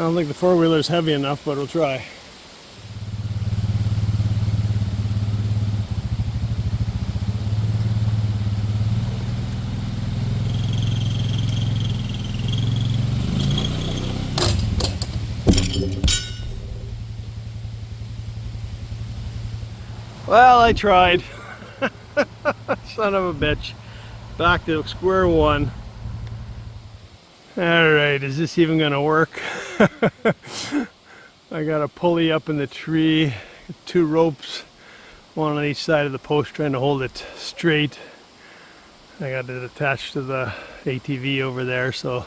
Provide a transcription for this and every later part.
don't think the four-wheeler is heavy enough, but we'll try. Well, I tried. Son of a bitch. Back to square one. Alright, is this even gonna work? I got a pulley up in the tree, two ropes, one on each side of the post trying to hold it straight. I got it attached to the ATV over there, so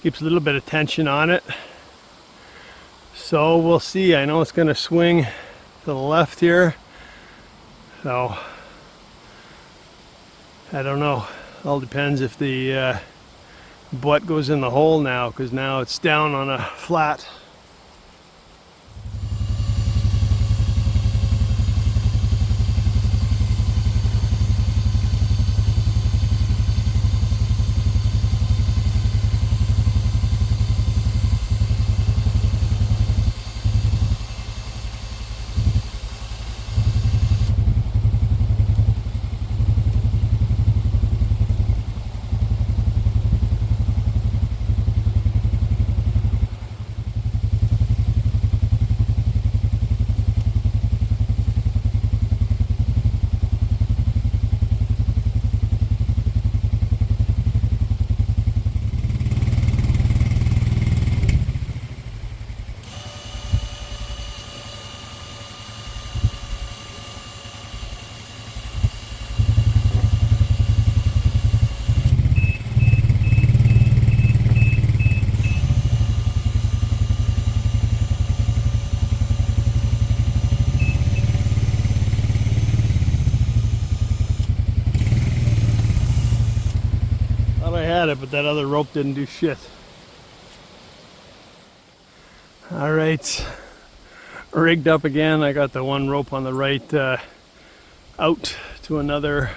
keeps a little bit of tension on it. So we'll see. I know it's gonna swing to the left here. So I don't know. All depends if the butt goes in the hole now, because now it's down on a flat. But that other rope didn't do shit. All right, rigged up again. I got the one rope on the right out to another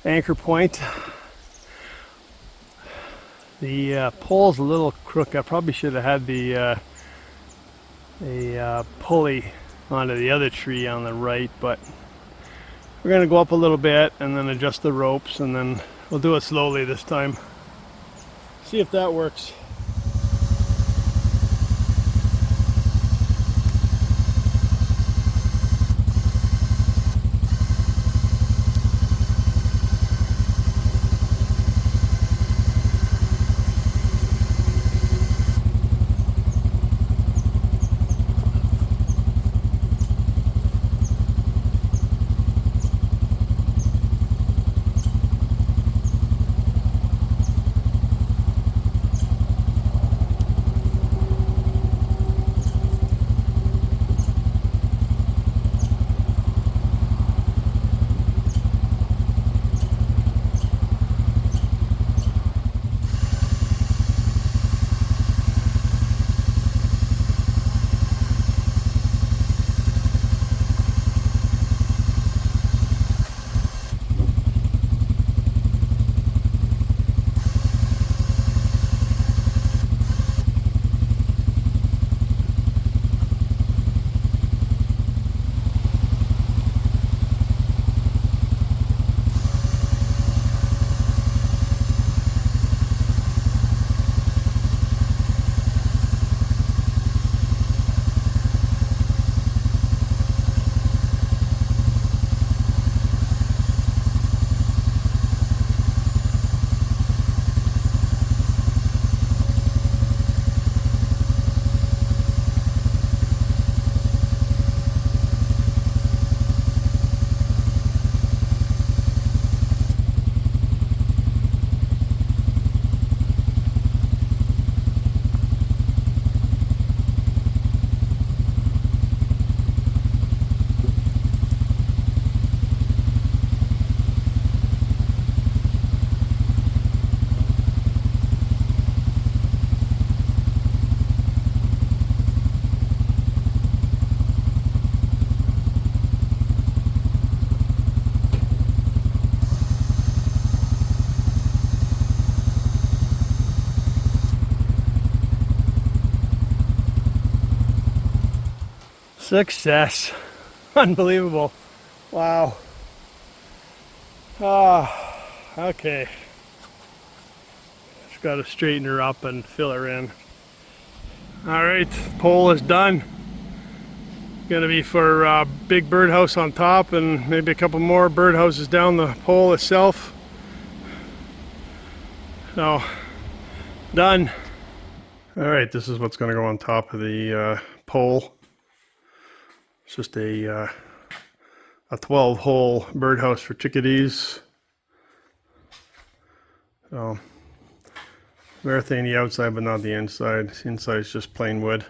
anchor point. The pole's a little crooked. I probably should have had the pulley onto the other tree on the right, but we're gonna go up a little bit and then adjust the ropes, and then we'll do it slowly this time. See if that works. Success. Unbelievable. Wow. Ah, okay. Just got to straighten her up and fill her in. All right, pole is done. Gonna be for big birdhouse on top and maybe a couple more birdhouses down the pole itself. So, done. All right, this is what's gonna go on top of the pole. It's just a 12-hole birdhouse for chickadees. So, everything the outside but not the inside. The inside is just plain wood.